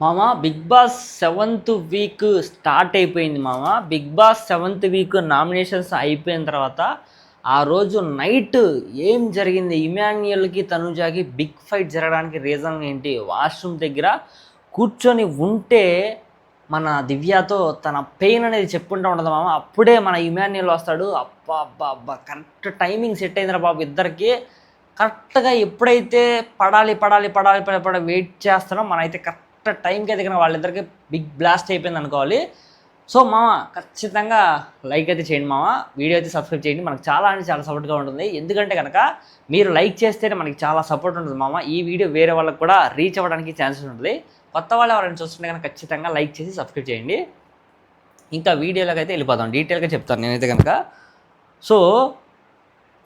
మామ Bigg Boss seventh week start అయిపోయింది మామ. Bigg Boss seventh week nominations అయిపోయిన తర్వాత ఆ రోజు నైట్ ఏం జరిగింది? ఇమాన్యుయల్కి తనుజాకి బిగ్ ఫైట్ జరగడానికి రీజన్ ఏంటి? వాష్రూమ్ దగ్గర కూర్చొని ఉంటే మన దివ్యతో తన పెయిన్ అనేది చెప్పుకుంటూ ఉంటుంది మామ. అప్పుడే మన ఇమాన్యుయల్ వస్తాడు. అబ్బా అబ్బా అబ్బా, కరెక్ట్ టైమింగ్ సెట్ అయిందిరా బాబు ఇద్దరికి. కరెక్ట్గా ఎప్పుడైతే పడాలి పడాలి పడాలి పడాలి వెయిట్ చేస్తానో మనైతే కరెక్ట్ టైంకి ఎదిగిన వాళ్ళిద్దరికి బిగ్ బ్లాస్ట్ అయిపోయింది అనుకోవాలి. సో మామ ఖచ్చితంగా లైక్ అయితే చేయండి మామ, వీడియో అయితే సబ్స్క్రైబ్ చేయండి. మనకు చాలా అంటే చాలా సపోర్ట్గా ఉంటుంది. ఎందుకంటే కనుక మీరు లైక్ చేస్తేనే మనకి చాలా సపోర్ట్ ఉంటుంది మామ. ఈ వీడియో వేరే వాళ్ళకి కూడా రీచ్ అవ్వడానికి ఛాన్సెస్ ఉంటుంది. కొత్త వాళ్ళు ఎవరైనా చూస్తుంటే కనుక ఖచ్చితంగా లైక్ చేసి సబ్స్క్రైబ్ చేయండి. ఇంకా వీడియోలోకి అయితే వెళ్ళిపోదాం, డీటెయిల్గా చెప్తాను నేనైతే కనుక. సో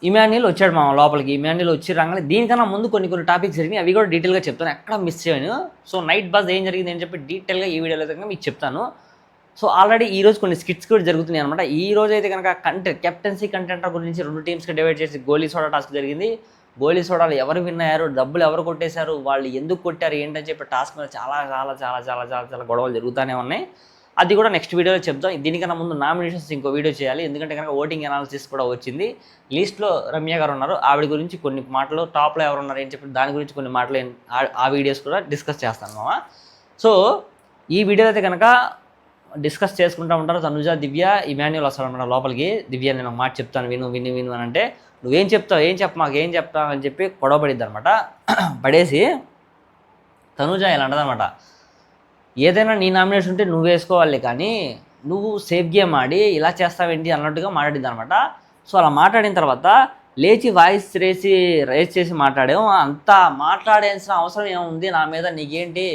ఇమాన్యుయల్ వచ్చాడు మా లోపలికి. ఇమాన్యుయల్ వచ్చి రాగానే దీనికన్నా ముందు కొన్ని టాపిక్స్ జరిగినాయి, అవి కూడా డీటెయిల్గా చెప్తాను, ఎక్కడ మిస్ చేయను. సో నైట్ బస్ ఏం జరిగింది అని చెప్పి డీటెయిల్గా ఈ వీడియోలో అయితే మీకు చెప్తాను. సో ఆల్రెడీ ఈరోజు కొన్ని స్కిట్స్ కూడా జరుగుతున్నాయి అనమాట. ఈ రోజు అయితే కనుక కెప్టెన్సీ కంటెంటర్ గురించి 2 టీమ్స్కి డివైడ్ చేసి గోలీ సోడా టాస్క్ జరిగింది. గోలీ సోడాలు ఎవరు విన్ అయ్యారు, డబ్బులు ఎవరు కొట్టేశారు, వాళ్ళు ఎందుకు కొట్టారు ఏంటని చెప్పి టాస్క్ మీద చాలా చాలా చాలా చాలా చాలా చాలా గొడవలు జరుగుతూనే ఉన్నాయి. అది కూడా నెక్స్ట్ వీడియోలో చెప్తాం. దీనికన్నా ముందు నామినేషన్స్ ఇంకో వీడియో చేయాలి, ఎందుకంటే కనుక ఓటింగ్ అనాలిసిస్ కూడా వచ్చింది. లిస్ట్లో రమ్య గారు ఉన్నారు, ఆవిడ గురించి కొన్ని మాటలు, టాప్లో ఎవరు ఉన్నారు అని చెప్పి దాని గురించి కొన్ని మాటలు ఆ వీడియోస్ కూడా డిస్కస్ చేస్తాను మామ. సో ఈ వీడియోలో అయితే కనుక డిస్కస్ చేసుకుంటూ ఉంటారు. తనుజ, దివ్య, ఇమాన్యుయల్ వస్తారన్నమాట లోపలికి. దివ్య నేను ఒక మాట చెప్తాను, విను విను విను అని అంటే, నువ్వేం చెప్తావు, ఏం మాకు ఏం చెప్తావు అని చెప్పి గొడవ పడిద్ది అనమాట. పడేసి తనుజ ఇలా అంటదనమాట, ఏదైనా నీ నామినేషన్ ఉంటే నువ్వు వేసుకోవాలి, కానీ నువ్వు సేఫ్ గేమ్ ఆడి ఇలా చేస్తావేంటి అన్నట్టుగా మాట్లాడింది అనమాట. సో అలా మాట్లాడిన తర్వాత లేచి వాయిస్ రేస్ చేసి మాట్లాడాము. అంత మాట్లాడాల్సిన అవసరం ఏముంది నా మీద, నీకేంటి?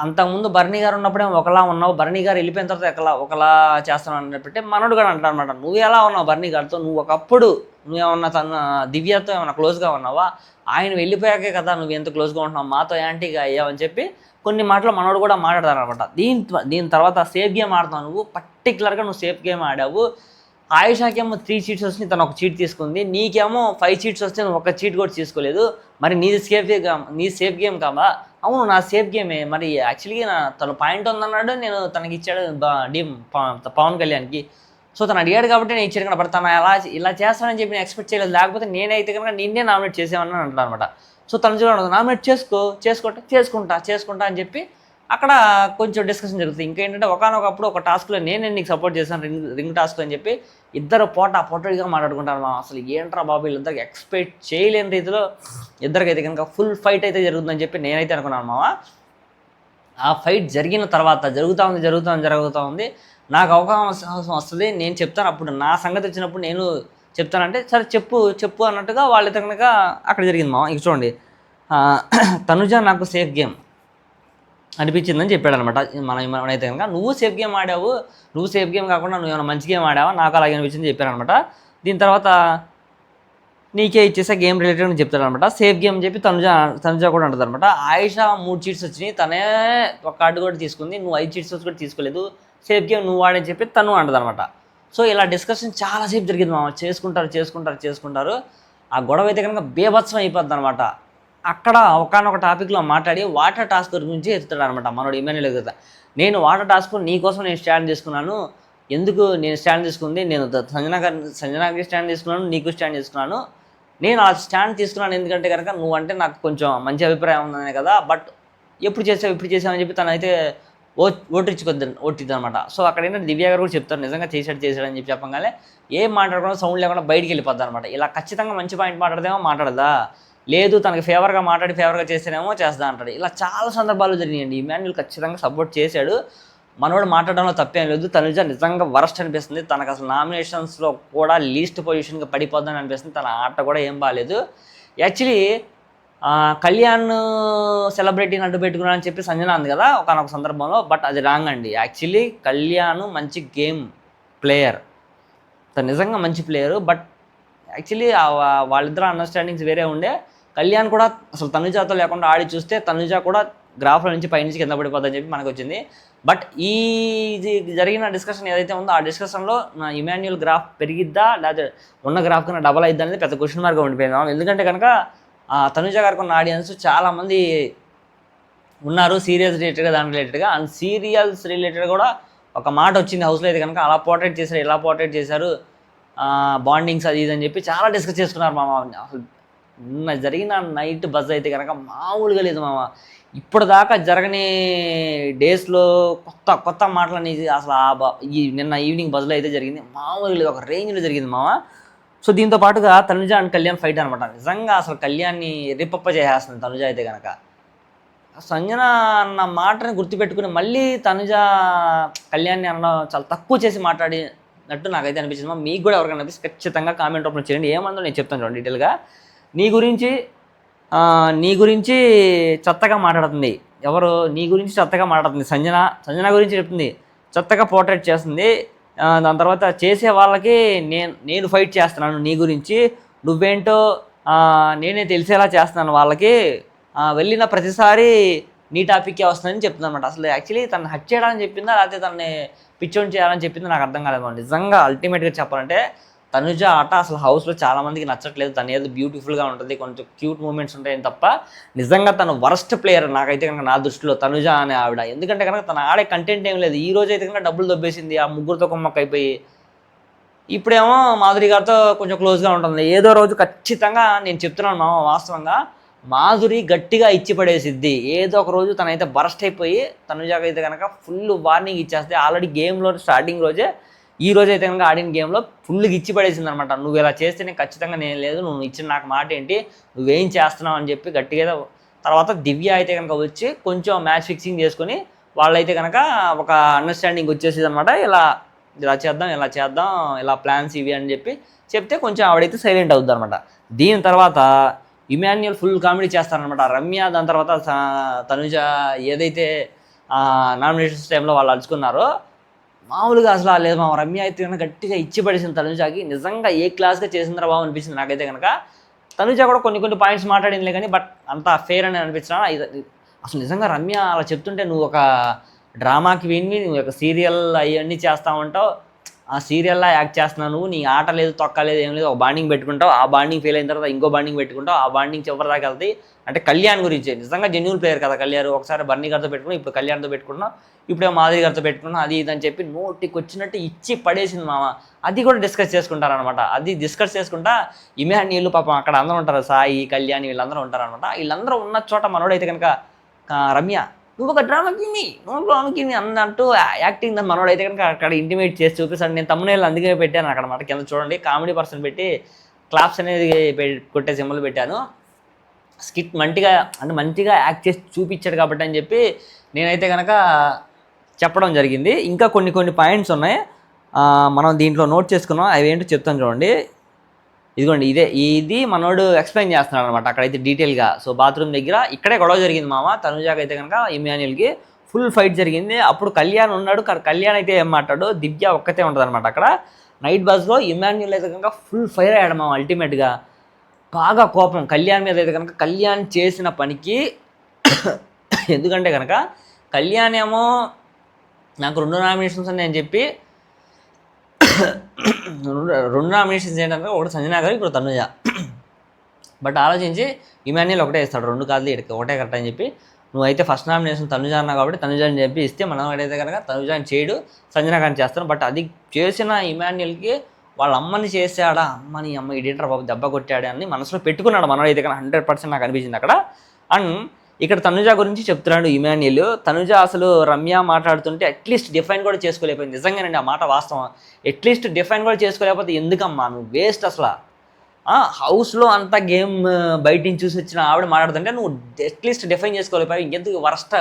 అంతకుముందు భరణి గారు ఉన్నప్పుడేమో ఒకలా ఉన్నావు, భరణి గారు వెళ్ళిపోయిన తర్వాత ఒకలా చేస్తాను అన్నట్టు మనోడు కూడా అంటారనమాట. నువ్వు ఎలా ఉన్నావు భరణి గారితో? నువ్వు ఒకప్పుడు నువ్వేమన్నా దివ్యతో ఏమన్నా క్లోజ్గా ఉన్నావా? ఆయన వెళ్ళిపోయాకే కదా నువ్వు ఎంత క్లోజ్గా ఉంటున్నావు, మాతో యాంటీగా అయ్యావని చెప్పి కొన్ని మాటలు మనోడు కూడా మాట్లాడతారనమాట. దీని తర్వాత సేఫ్ గేమ్ ఆడుతున్నావు నువ్వు, పర్టికులర్గా నువ్వు సేఫ్ గేమ్ ఆడావు. ఆయుషాకేమో 3 చీట్స్ వచ్చినాయి, తను ఒక చీట్ తీసుకుంది. నీకేమో 5 చీట్స్ వస్తే నువ్వు ఒక చీట్ కూడా తీసుకోలేదు. మరి నీది సేఫ్ గేమ్ కాదా? అవును నా సేఫ్ గేమే. మరి యాక్చువల్గా తను పాయింట్ ఉందన్నాడు, నేను తనకి ఇచ్చాడు పవన్ కళ్యాణ్కి. సో తను అడిగాడు కాబట్టి నేను ఇచ్చాను కదా. తను ఇలా చేస్తానని చెప్పి నేను ఎక్స్పెక్ట్ చేయలేదు, లేకపోతే నేనైతే కనుక నిన్నే నామినేట్ చేసేవని అంటాను అనమాట. సో తను చూడండి, నామినేట్ చేసుకుంటా అని చెప్పి అక్కడ కొంచెం డిస్కషన్ జరుగుతుంది. ఇంకేంటంటే ఒకనొకప్పుడు ఒక టాస్క్లో నేను నీకు సపోర్ట్ చేశాను, రింగ్ టాస్క్ అని చెప్పి ఇద్దరు పొట్టడిగా మాట్లాడుకుంటారు. అసలు ఏంట్రా బాబు వీళ్ళిద్దరికి ఎక్స్పెక్ట్ చేయలేని రీతిలో ఇద్దరికైతే కనుక ఫుల్ ఫైట్ అయితే జరుగుతుందని చెప్పి నేనైతే అనుకున్నాను మామ. ఆ ఫైట్ జరిగిన తర్వాత జరుగుతూ ఉంది. నాకు అవకాశం వస్తుంది, నేను చెప్తాను. అప్పుడు నా సంగతి వచ్చినప్పుడు నేను చెప్తానంటే సరే చెప్పు అన్నట్టుగా వాళ్ళైతే కనుక అక్కడ జరిగింది మామ. ఇక చూడండి, తనుజ నాకు సేఫ్ గేమ్ అనిపించిందని చెప్పాడు అనమాట. మనమైతే కనుక నువ్వు సేఫ్ గేమ్ ఆడావు, నువ్వు సేఫ్ గేమ్ కాకుండా నువ్వు ఏమైనా మంచి గేమ్ ఆడావా, నాకు అలాగే అనిపించింది చెప్పారనమాట. దీని తర్వాత నీకే ఇచ్చేసా గేమ్ రిలేటెడ్ అని చెప్తాడనమాట. సేఫ్ గేమ్ చెప్పి తనుజ కూడా ఉంటుంది అనమాట. ఆయుష 3 చీట్స్ వచ్చినాయి, తనే ఒక కార్డు కూడా తీసుకుంది, నువ్వు 5 చీట్స్ కూడా తీసుకోలేదు, సేఫ్ గేమ్ నువ్వు ఆడని చెప్పి తను అంటది అనమాట. సో ఇలా డిస్కషన్ చాలాసేపు జరిగింది మామ. చేసుకుంటారు. ఆ గొడవ అయితే కనుక బేభత్సం అయిపోద్ది అనమాట. అక్కడ ఒకనొక టాపిక్లో మాట్లాడి వాటర్ టాస్క్ గురించి ఎత్తుతాడు అనమాట మనోడు ఇమాన్యుయల్ ఎదుగుతా. నేను వాటర్ టాస్క్ నీకోసం నేను స్టాండ్ చేసుకున్నాను. ఎందుకు నేను స్టాండ్ తీసుకుంది? నేను సంజనాకి స్టాండ్ తీసుకున్నాను, నీకు స్టాండ్ చేసుకున్నాను. నేను ఆ స్టాండ్ తీసుకున్నాను ఎందుకంటే కనుక నువ్వంటే నాకు కొంచెం మంచి అభిప్రాయం ఉందనే కదా. బట్ ఎప్పుడు చేసావు అని చెప్పి తనైతే ఓటిద్ది అనమాట. సో అక్కడ ఏంటంటే దివ్య గారు కూడా చెప్తారు, నిజంగా చేశాడని చెప్పి చెప్పగానే ఏం మాట్లాడకుండా సౌండ్ లేకుండా బయటికి వెళ్ళిపోద్ది అనమాట. ఇలా ఖచ్చితంగా మంచి పాయింట్ మాట్లాడదా, లేదు తనకి ఫేవర్గా చేస్తేనేమో చేస్తా అంటాడు. ఇలా చాలా సందర్భాలు జరిగినాయండి. ఇమాన్యుయల్ ఖచ్చితంగా సపోర్ట్ చేశాడు, మనోడు మాట్లాడడంలో తప్పేం లేదు. తనుజ నిజంగా వరస్ట్ అనిపిస్తుంది, తనకు అసలు నామినేషన్స్లో కూడా లీస్ట్ పొజిషన్గా పడిపోద్దని అనిపిస్తుంది. తన ఆట కూడా ఏం బాగాలేదు. యాక్చువల్లీ కళ్యాణ్ సెలబ్రిటీని అడ్డు పెట్టుకున్నా అని చెప్పి సంజన అంది కదా ఒకనొక సందర్భంలో, బట్ అది రాంగ్ అండి. యాక్చువల్లీ కళ్యాణ్ మంచి గేమ్ ప్లేయర్, తను నిజంగా మంచి ప్లేయరు. బట్ యాక్చువల్లీ వాళ్ళిద్దరు అండర్స్టాండింగ్స్ వేరే ఉండే. కళ్యాణ్ కూడా అసలు తనుజాతో లేకుండా ఆడి చూస్తే తనుజ కూడా గ్రాఫ్లో నుంచి పైనుంచి కింద పడిపోద్దని చెప్పి మనకు వచ్చింది. బట్ ఈ జరిగిన డిస్కషన్ ఏదైతే ఉందో ఆ డిస్కషన్లో నా ఇమాన్యుయల్ గ్రాఫ్ పెరిగిద్దా లేదా ఉన్న గ్రాఫ్ కన్నా డబల్ అయిద్దా అనేది పెద్ద క్వశ్చన్ మార్క్గా ఉండిపోయింది. ఎందుకంటే కనుక తనుజ గారికి ఉన్న ఆడియన్స్ చాలామంది ఉన్నారు సీరియల్స్ రిలేటెడ్గా దాని రిలేటెడ్గా. అండ్ సీరియల్స్ రిలేటెడ్ కూడా ఒక మాట వచ్చింది హౌస్లో అయితే కనుక, అలా పోర్ట్రేట్ చేశారు, ఇలా పోర్ట్రేట్ చేశారు, బాండింగ్స్ అది ఇది అని చెప్పి చాలా డిస్కస్ చేసుకున్నారు మామ. అసలు నిన్న జరిగిన నైట్ బజ్ అయితే కనుక మామూలుగా లేదు మామ. ఇప్పుడు దాకా జరగని డేస్లో కొత్త కొత్త మాటలు అనేది అసలు ఈ నిన్న ఈవినింగ్ బజ్లో అయితే జరిగింది. మామూలుగా లేదు, ఒక రేంజ్లో జరిగింది మామ. సో దీంతో పాటుగా తనుజ అండ్ కళ్యాణ్ ఫైట్ అనమాట. నిజంగా అసలు కళ్యాణ్ని రిపప్ప చేసేస్తుంది తనుజ అయితే కనుక. సంజన అన్న మాటని గుర్తుపెట్టుకుని మళ్ళీ తనుజ కళ్యాణ్ని అనడం చాలా తక్కువ చేసి మాట్లాడినట్టు నాకైతే అనిపించింది. మీకు కూడా ఎవరికైనా అనిపిస్తే ఖచ్చితంగా కామెంట్ రూపంలో చేయండి. ఏమందో నేను చెప్తాను చూడండి డీటెయిల్గా. నీ గురించి చెత్తగా మాట్లాడుతుంది. ఎవరు నీ గురించి చెత్తగా మాట్లాడుతుంది? సంజన గురించి చెప్తుంది, చెత్తగా పోర్ట్రేట్ చేస్తుంది. దాని తర్వాత చేసే వాళ్ళకి నేను ఫైట్ చేస్తున్నాను నీ గురించి, నువ్వేంటో నేనే తెలిసేలా చేస్తున్నాను వాళ్ళకి, వెళ్ళిన ప్రతిసారి నీ టాపిక్కే వస్తుందని చెప్తుంది అనమాట. అసలు యాక్చువల్లీ తను హట్ చేయాలని చెప్పిందా లేకపోతే తనని పిచ్చోని చేయాలని చెప్పిందా నాకు అర్థం కాలేదు. నిజంగా అల్టిమేట్గా చెప్పాలంటే తనుజ ఆట అసలు హౌస్లో చాలామందికి నచ్చట్లేదు. తను ఏదో బ్యూటిఫుల్గా ఉంటుంది, కొంచెం క్యూట్ మూమెంట్స్ ఉంటాయని తప్ప నిజంగా తను వరస్ట్ ప్లేయర్ నాకైతే కనుక నా దృష్టిలో తనుజ అనే ఆవిడ. ఎందుకంటే కనుక తను ఆడే కంటెంట్ ఏం లేదు. ఈ రోజు అయితే కనుక డబ్బులు దొబ్బేసింది, ఆ ముగ్గురితో కొమ్మక్క అయిపోయి. ఇప్పుడేమో మాధురి గారితో కొంచెం క్లోజ్గా ఉంటుంది. ఏదో రోజు ఖచ్చితంగా నేను చెప్తున్నాను వాస్తవంగా మాధురి గట్టిగా ఇచ్చి పడేసిద్ది. ఏదో ఒక రోజు తనైతే బరస్ట్ అయిపోయి తనుజాకి అయితే కనుక ఫుల్ వార్నింగ్ ఇచ్చేస్తే. ఆల్రెడీ గేమ్లో స్టార్టింగ్ రోజే ఈ రోజు అయితే కనుక ఆడిన గేమ్లో ఫుల్గా ఇచ్చి పడేసింది అనమాట. నువ్వు ఇలా చేస్తే నేను ఖచ్చితంగా నేను లేదు, నువ్వు ఇచ్చిన నాకు మాట ఏంటి, నువ్వేం చేస్తున్నావు అని చెప్పి గట్టిగా. తర్వాత దివ్య అయితే కనుక వచ్చి కొంచెం మ్యాచ్ ఫిక్సింగ్ చేసుకొని వాళ్ళైతే కనుక ఒక అండర్స్టాండింగ్ వచ్చేసింది అనమాట. ఇలా చేద్దాం ఇలా ప్లాన్స్ ఇవి అని చెప్పి చెప్తే కొంచెం ఆవిడైతే సైలెంట్ అవుద్ది అనమాట. దీని తర్వాత ఇమాన్యుయల్ ఫుల్ కామెడీ చేస్తారనమాట. రమ్య దాని తర్వాత తనుజ ఏదైతే నామినేషన్స్ టైంలో వాళ్ళు అలుచుకున్నారో మామూలుగా అసలు లేదు మా రమ్య అయితే కనుక గట్టిగా ఇచ్చి పడేసింది తనుజాకి. నిజంగా ఏ క్లాస్గా చేసిందిరా బాబు అనిపించింది నాకైతే కనుక. తనుజ కూడా కొన్ని పాయింట్స్ మాట్లాడిందిలే కానీ బట్ అంత ఫెయిర్ అని అనిపించిన. అసలు నిజంగా రమ్య అలా చెప్తుంటే నువ్వు ఒక డ్రామాకి విని నువ్వు ఒక సీరియల్ అవన్నీ చేస్తూ ఉంటావు, ఆ సీరియల్లా యాక్ట్ చేస్తున్నావు నువ్వు, నీ ఆట లేదు తొక్క లేదు ఏం లేదు, ఒక బాండింగ్ పెట్టుకుంటావు, ఆ బాండింగ్ ఫెయిల్ అయిన తర్వాత ఇంకో బాండింగ్ పెట్టుకుంటావు, ఆ బాండింగ్ చివరి దాకా వెళ్తాయి. అంటే కళ్యాణ్ గురించి నిజంగా జెన్యూన్ ప్లేయర్ కదా కళ్యాణ్. ఒకసారి బర్నీ గారితో పెట్టుకున్నాం, ఇప్పుడు కళ్యాణ్తో పెట్టుకున్నాం, ఇప్పుడేమో మాధురి గారితో పెట్టుకున్నాం, అది ఇదని చెప్పి నోటికి వచ్చినట్టు ఇచ్చి పడేసింది మామ. అది కూడా డిస్కస్ చేసుకుంటారనమాట. అది డిస్కస్ చేసుకుంటా ఇమాన్యుయల్ పాపం అక్కడ అందరూ ఉంటారు, సాయి కళ్యాణ్ వీళ్ళందరూ ఉంటారనమాట. వీళ్ళందరూ ఉన్న చోట మనోడైతే కనుక రమ్య నువ్వు ఒక డ్రామాకి అన్నట్టు యాక్టింగ్ మనోడైతే కనుక అక్కడ ఇంటిమేట్ చేసి చూపిస్తాడు. నేను తమ్మునేళ్ళు అందుకే పెట్టాను అక్కడ మాట కింద చూడండి, కామెడీ పర్సన్ పెట్టి క్లాప్స్ అనేది కొట్టే సింబల్ పెట్టాను. స్కిట్ మంచిగా యాక్ట్ చేసి చూపించాడు కాబట్టి అని చెప్పి నేనైతే కనుక చెప్పడం జరిగింది. ఇంకా కొన్ని పాయింట్స్ ఉన్నాయి మనం దీంట్లో నోట్ చేసుకున్నాం, అవి ఏంటో చెప్తాను చూడండి. ఇదిగోండి ఇది మనోడు ఎక్స్ప్లెయిన్ చేస్తున్నాడు అనమాట అక్కడైతే డీటెయిల్గా. సో బాత్రూమ్ దగ్గర ఇక్కడే గొడవ జరిగింది మామ. తనుజాకి అయితే కనుక ఇమాన్యుయల్కి ఫుల్ ఫైట్ జరిగింది. అప్పుడు కళ్యాణ్ ఉన్నాడు, కళ్యాణ్ అయితే ఏం మాట్లాడు, దివ్య ఒక్కతే ఉంటుంది అనమాట అక్కడ. నైట్ బస్లో ఇమాన్యుయల్ అయితే కనుక ఫుల్ ఫైర్ అయ్యాడు మామ. అల్టిమేట్గా బాగా కోపం కళ్యాణ్ మీద అయితే కనుక కళ్యాణ్ చేసిన పనికి. ఎందుకంటే కనుక కళ్యాణ్ ఏమో నాకు 2 నామినేషన్స్ అని నేను చెప్పి 2 నామినేషన్స్ ఏంటంటే ఒకటి సంజన గారు, ఇప్పుడు తనుజ. బట్ ఆలోచించి ఇమాన్యుయల్ ఒకటే ఇస్తాడు, 2 కాదు ఒకటే కరెక్ట్ అని చెప్పి. నువ్వైతే ఫస్ట్ నామినేషన్ తనుజ అన్నా కాబట్టి తనుజ అని చెప్పి ఇస్తే మనం అయితే కనుక తనుజాని చేయడు, సంజన గారిని చేస్తాను. బట్ అది చేసిన ఇమాన్యుయల్కి వాళ్ళ అమ్మని చేశాడా, అమ్మ ఎడిటర్ బాబు దెబ్బ కొట్టాడు అని మనసులో పెట్టుకున్నాడు మనోడైతే కనుక 100% నాకు అనిపించింది అక్కడ. అండ్ ఇక్కడ తనుజ గురించి చెప్తున్నాడు ఇమాన్యుయల్. తనుజ అసలు రమ్య మాట్లాడుతుంటే అట్లీస్ట్ డిఫైన్ కూడా చేసుకోలేకపోయింది. నిజంగానండి ఆ మాట వాస్తవం. అట్లీస్ట్ డిఫైన్ కూడా చేసుకోలేకపోతే ఎందుకమ్మా నువ్వు వేస్ట్ అసలు. హౌస్లో అంతా గేమ్ బయట నుంచి చూసి వచ్చిన ఆవిడ మాట్లాడుతుంటే నువ్వు అట్లీస్ట్ డిఫైన్ చేసుకోలేకపోయావు, ఇంకెందుకు వరస్ట్.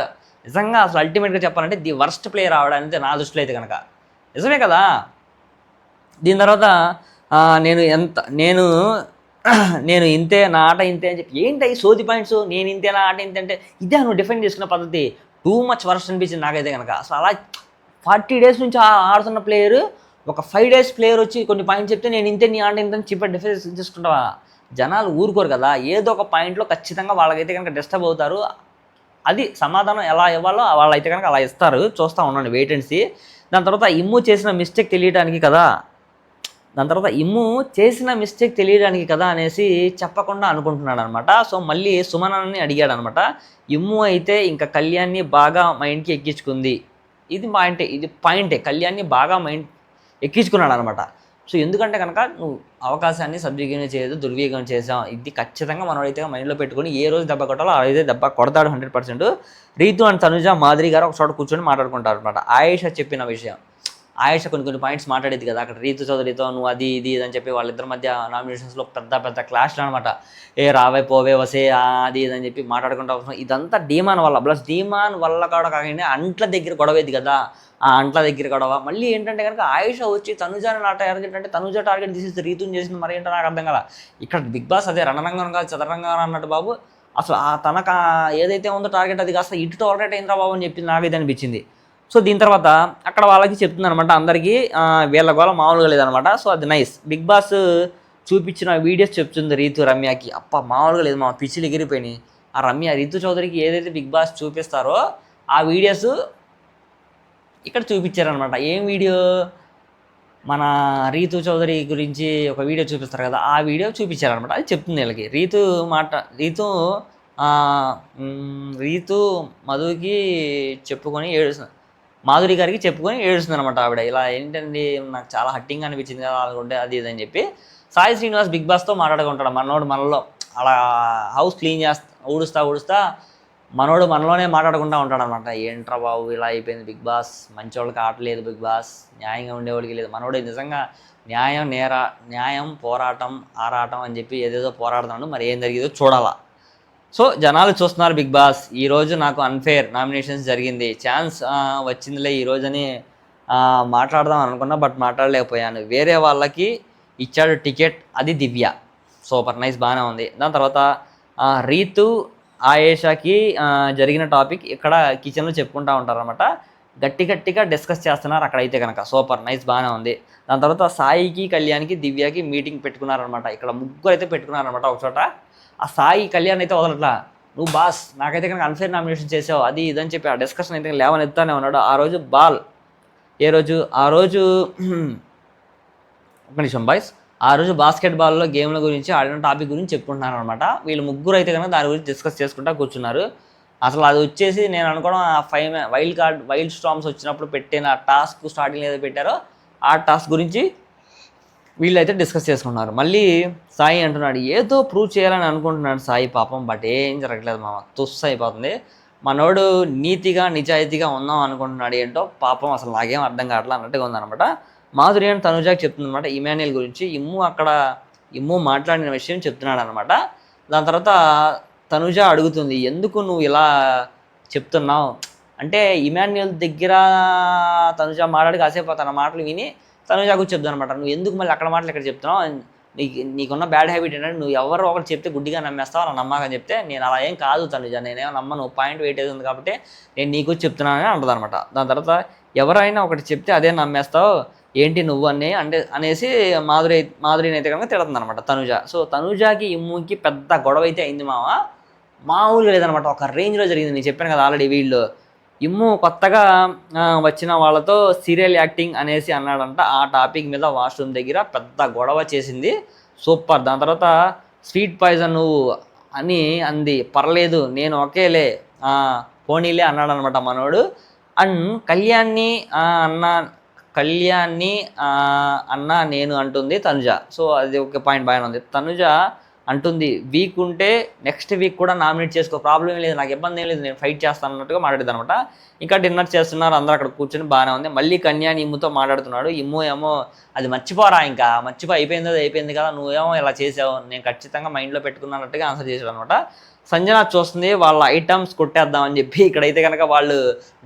నిజంగా అసలు అల్టిమేట్గా చెప్పాలంటే ది వర్స్ట్ ప్లేయర్ ఆవిడ అనేది నా దృష్టిలో అయితే కనుక. నిజమే కదా. దీని తర్వాత నేను ఇంతే నా ఆట ఇంతే అని చెప్పి ఏంటి సోది పాయింట్స్, నేను ఇంతే నా ఆట ఇంతే అంటే ఇదే నువ్వు డిఫెండ్ చేసుకున్న పద్ధతి. టూ మచ్ వర్స్ట్ అనిపించింది నాకైతే కనుక. అసలు అలా 40 days నుంచి ఆడుతున్న ప్లేయర్ ఒక 5 days ప్లేయర్ వచ్చి కొన్ని పాయింట్స్ చెప్తే నేను ఇంతే నీ ఆట ఇంత చెప్పి డిఫెన్స్ చేసుకుంటావా? జనాలు ఊరుకోరు కదా. ఏదో ఒక పాయింట్లో ఖచ్చితంగా వాళ్ళకైతే కనుక డిస్టర్బ్ అవుతారు. అది సమాధానం ఎలా ఇవ్వాలో వాళ్ళైతే కనుక అలా ఇస్తారు. చూస్తూ ఉండండి, వెయిట్ అండ్ సీ. దాని తర్వాత ఇమ్ము చేసిన మిస్టేక్ తెలియడానికి కదా దాని తర్వాత ఇమ్ము చేసిన మిస్టేక్ తెలియడానికి కదా అనేసి చెప్పకుండా అనుకుంటున్నాడు అనమాట. సో మళ్ళీ సుమనని అడిగాడు అనమాట. ఇమ్ము అయితే ఇంకా కళ్యాణ్ని బాగా మైండ్కి ఎక్కించుకుంది. ఇది పాయింటే, కళ్యాణ్ని బాగా మైండ్ ఎక్కించుకున్నాడు అనమాట. సో ఎందుకంటే కనుక నువ్వు అవకాశాన్ని సద్వినియోగం చేయదు, దుర్వినియోగం చేసాం. ఇది ఖచ్చితంగా మనోడైతే మైండ్లో పెట్టుకుని ఏ రోజు దెబ్బ కొట్టాలో ఆ రోజే దెబ్బ కొడతాడు 100%. రీతు అండ్ తనుజ, మాధురి గారు ఒక చోట కూర్చొని మాట్లాడుకుంటారు అనమాట. ఆయేష చెప్పిన విషయం, ఆయేష కొన్ని పాయింట్స్ మాట్లాడేది కదా అక్కడ రీతు చౌదరితో, నువ్వు అది ఇది అని చెప్పి వాళ్ళిద్దరి మధ్య నామినేషన్స్లో పెద్ద క్లాష్లు అనమాట. ఏ రావే పోవే వసే అది ఇది అని చెప్పి మాట్లాడుకుంటూ వస్తున్నాం. ఇదంతా డీమాన్ వల్ల, ప్లస్ డీమాన్ వల్ల కూడా కాకుండా అంట్ల దగ్గర గొడవేది కదా, ఆ అంట్ల దగ్గర గొడవ. మళ్ళీ ఏంటంటే కనుక ఆయేష వచ్చి తనుజాని నా టార్గెట్ అంటే తనుజ టార్గెట్ తీసేసి రీతుని చేసింది మరి ఏంటో నాకు అర్థం కదా. ఇక్కడ బిగ్ బాస్ అదే రణరంగం కాదు చదరంగం అన్నట్టు బాబు. అసలు ఆ తనకు ఏదైతే ఉందో టార్గెట్ అది కాస్త ఇటు టార్గెట్ అయిందిరా బాబు అని చెప్పింది, నాకు ఇది అనిపించింది. సో దీని తర్వాత అక్కడ వాళ్ళకి చెప్తుంది అనమాట అందరికీ, వీళ్ళ గోళ మామూలుగా లేదనమాట. సో అది నైస్. బిగ్ బాస్ చూపించిన వీడియోస్ చెప్తుంది రీతు రమ్యకి, మామూలుగా లేదు, మా పిచ్చిలు ఎగిరిపోయినాయి. ఆ రమ్య రీతు చౌదరికి ఏదైతే బిగ్ బాస్ చూపిస్తారో ఆ వీడియోస్ ఇక్కడ చూపించారనమాట. ఏం వీడియో, మన రీతు చౌదరి గురించి ఒక వీడియో చూపిస్తారు కదా, ఆ వీడియో చూపించారనమాట. అది చెప్తుంది వీళ్ళకి. రీతు మధుకి చెప్పుకొని ఏడుస్తుంది, మాధురి గారికి చెప్పుకొని ఏడుస్తుంది అనమాట ఆవిడ. ఇలా ఏంటండి నాకు చాలా హట్టింగ్ అనిపించింది కదా అనుకుంటే అది ఇదని చెప్పి సాయి శ్రీనివాస్ బిగ్ బాస్తో మాట్లాడుకుంటాడు. మనలో అలా హౌస్ క్లీన్ ఊడుస్తా మనోడు మనలోనే మాట్లాడుకుంటూ ఉంటాడు అనమాట. ఏంట్రా బాబు ఇలా అయిపోయింది బిగ్ బాస్, మంచి వాళ్ళకి ఆటలేదు బిగ్ బాస్, న్యాయంగా ఉండేవాళ్ళకి లేదు. మనోడు నిజంగా న్యాయం పోరాటం ఆరాటం అని చెప్పి ఏదేదో పోరాడుతున్నాడు. మరి ఏం జరిగిందో చూడాలా. సో జనాలు చూస్తున్నారు బిగ్ బాస్. ఈరోజు నాకు అన్ఫేర్ నామినేషన్స్ జరిగింది, ఛాన్స్ వచ్చిందిలే ఈరోజని మాట్లాడదాం అనుకున్నా, బట్ మాట్లాడలేకపోయాను. వేరే వాళ్ళకి ఇచ్చాడు టికెట్, అది దివ్య. సూపర్ నైస్, బాగానే ఉంది. దాని తర్వాత రీతు ఆయేషాకి జరిగిన టాపిక్ ఇక్కడ కిచెన్లో చెప్పుకుంటూ ఉంటారనమాట. గట్టిగా డిస్కస్ చేస్తున్నారు అక్కడైతే కనుక. సూపర్ నైస్, బాగానే ఉంది. దాని తర్వాత సాయికి కళ్యాణ్కి దివ్యకి మీటింగ్ పెట్టుకున్నారనమాట. ఇక్కడ ముగ్గురు అయితే పెట్టుకున్నారనమాట ఒక చోట. ఆ సాయి కళ్యాణ్ అయితే వదలట్లా, నువ్వు బాస్ నాకైతే కనుక అన్ఫేర్ నామినేషన్ చేసావు అది ఇదని చెప్పి ఆ డిస్కషన్ అయితే లేవనెత్తానే ఉన్నాడు. ఆ రోజు ఆ రోజు ఒక నిమిషం బాయ్స్, ఆ రోజు బాస్కెట్బాల్లో గేమ్ల గురించి ఆడిన టాపిక్ గురించి చెప్పుకుంటున్నారు అనమాట. వీళ్ళు ముగ్గురు అయితే కనుక దాని గురించి డిస్కస్ చేసుకుంటూ కూర్చున్నారు. అసలు అది వచ్చేసి నేను అనుకోవడం ఆ వైల్డ్ స్టార్మ్స్ వచ్చినప్పుడు పెట్టిన టాస్క్ స్టార్టింగ్ ఏదో పెట్టారో ఆ టాస్క్ గురించి వీళ్ళైతే డిస్కస్ చేసుకున్నారు. మళ్ళీ సాయి అంటున్నాడు ఏదో ప్రూవ్ చేయాలని అనుకుంటున్నాడు సాయి, పాపం బట్ ఏం జరగట్లేదు మామ, తుస్సు అయిపోతుంది. మనోడు నీతిగా నిజాయితీగా ఉందాం అనుకుంటున్నాడు, ఏంటో పాపం అసలు నాకేం అర్థం కావట్లేదు అన్నట్టుగా ఉందన్నమాట. మాధురి అని తనుజాకి చెప్తుంది అనమాట ఇమాన్యుయల్ గురించి. ఇమ్ము మాట్లాడిన విషయం చెప్తున్నాడు అనమాట. దాని తర్వాత తనుజ అడుగుతుంది ఎందుకు నువ్వు ఇలా చెప్తున్నావు అంటే, ఇమాన్యుయల్ దగ్గర తనుజ మాట్లాడి కాసేపు తన మాటలు విని తనుజాకు చెప్తాను అనమాట, నువ్వు ఎందుకు మళ్ళీ అక్కడ మాటలు ఇక్కడ చెప్తున్నావు, నీకున్న బ్యాడ్ హ్యాబిట్ ఏంటంటే నువ్వు ఎవరు ఒకటి చెప్తే గుడ్డిగా నమ్మేస్తావు, అలా నమ్మకని చెప్తే నేను అలా ఏం కాదు తనుజ, నేనేమో నమ్మను, పాయింట్ వెయిట్ ఉంది కాబట్టి నేను నీకు చెప్తున్నానని అంటుంది అనమాట. దాని తర్వాత ఎవరైనా ఒకటి చెప్తే అదే నమ్మేస్తావు ఏంటి నువ్వు అనేసి మాధురిని అయితే కనుక తిడుతుంది అనమాట తనుజ. సో తనుజాకి ఇమ్ముకి పెద్ద గొడవ అయితే అయింది మామూలుగా లేదనమాట, ఒక రేంజ్లో జరిగింది. నేను చెప్పాను కదా ఆల్రెడీ, వీళ్ళు ఇమ్ము కొత్తగా వచ్చిన వాళ్ళతో సీరియల్ యాక్టింగ్ అనేసి అన్నాడంట. ఆ టాపిక్ మీద వాష్రూమ్ దగ్గర పెద్ద గొడవ చేసింది. సూపర్. దాని తర్వాత స్వీట్ పాయిజన్ నువ్వు అని అంది, పర్లేదు నేను ఒకేలే పోనీలే అన్నాడు అనమాట మనోడు. అండ్ కళ్యాణ్ని అన్న నేను అంటుంది తనుజ. సో అది ఒక పాయింట్ బాగానే ఉంది. తనుజ అంటుంది వీక్ ఉంటే నెక్స్ట్ వీక్ కూడా నామినేట్ చేసుకో, ప్రాబ్లం ఏం లేదు, నాకు ఇబ్బంది ఏం లేదు, నేను ఫైట్ చేస్తాను అన్నట్టుగా మాట్లాడేది అనమాట. ఇంకా డిన్నర్ చేస్తున్నారు అందరూ అక్కడ కూర్చొని, బాగానే ఉంది. మళ్ళీ కళ్యాణ్ ఇమ్ముతో మాట్లాడుతున్నాడు. ఇమ్ము ఏమో అది మర్చిపోరా, ఇంకా అయిపోయింది కదా, నువ్వేమో ఇలా చేసావు, నేను ఖచ్చితంగా మైండ్లో పెట్టుకున్నట్టుగా ఆన్సర్ చేశాడు అనమాట. సంజన చూస్తుంది వాళ్ళ ఐటమ్స్ కొట్టేద్దామని చెప్పి. ఇక్కడైతే కనుక వాళ్ళు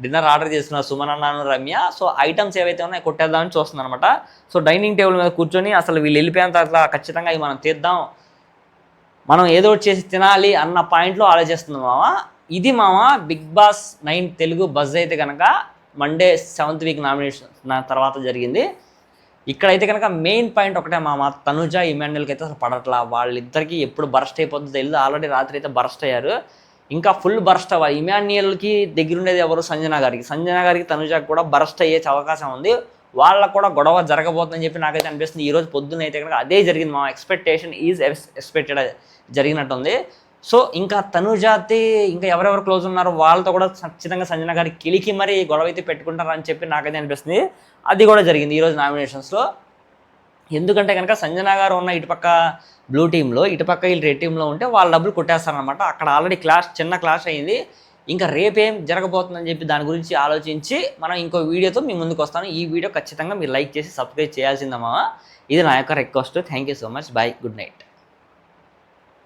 డిన్నర్ ఆర్డర్ చేస్తున్నారు సుమనన్నాను రమ్య. సో ఐటమ్స్ ఏవైతే ఉన్నాయో కొట్టేద్దామని చూస్తుంది అనమాట. సో డైనింగ్ టేబుల్ మీద కూర్చొని అసలు వీళ్ళు వెళ్ళిపోయిన తర్వాత ఖచ్చితంగా ఇవి మనం తీద్దాం, మనం ఏదో ఒకటి చేసి తినాలి అన్న పాయింట్లో ఆలోచిస్తుంది ఇది బిగ్ బాస్ 9 తెలుగు బజ్ అయితే కనుక మండే 7th వీక్ నామినేషన్ తర్వాత జరిగింది. ఇక్కడైతే కనుక మెయిన్ పాయింట్ ఒకటే తనుజ ఇమాన్యుయల్కి అయితే అసలు పడట్లా. వాళ్ళిద్దరికీ ఎప్పుడు బరస్ట్ అయిపోతుందో తెలియదు. ఆల్రెడీ రాత్రి అయితే బరస్ట్ అయ్యారు, ఇంకా ఫుల్ బరస్ట్ అవ్వాలి. ఇమాన్యుయల్కి దగ్గరుండేది ఎవరు, సంజన గారికి తనుజకి కూడా బరస్ట్ అయ్యే అవకాశం ఉంది. వాళ్ళకు కూడా గొడవ జరగబోతుందని చెప్పి నాకైతే అనిపిస్తుంది. ఈరోజు పొద్దున్న అయితే కనుక అదే జరిగింది మా ఎక్స్పెక్టేషన్ ఈజ్ ఎక్స్పెక్టెడ్ జరిగినట్టుంది. సో ఇంకా తనుజాతి ఇంకా ఎవరెవరు క్లోజ్ ఉన్నారో వాళ్ళతో కూడా ఖచ్చితంగా సంజన గారి కిలికి మరి గొడవ అయితే పెట్టుకుంటారని చెప్పి నాకైతే అనిపిస్తుంది. అది కూడా జరిగింది ఈరోజు నామినేషన్స్లో. ఎందుకంటే కనుక సంజన గారు ఉన్న ఇటుపక్క బ్లూ టీంలో, ఇటుపక్క వీళ్ళు రెడ్ టీంలో ఉంటే వాళ్ళ డబ్బులు కొట్టేస్తారనమాట. అక్కడ ఆల్రెడీ చిన్న క్లాష్ అయింది. ఇంకా రేపేం జరగబోతుందని చెప్పి దాని గురించి ఆలోచించి మనం ఇంకో వీడియోతో మీ ముందుకు వస్తాను. ఈ వీడియో ఖచ్చితంగా మీరు లైక్ చేసి సబ్స్క్రైబ్ చేయాల్సిందమ్మా. ఇది నా యొక్క request. Thank you so much. By. Good night.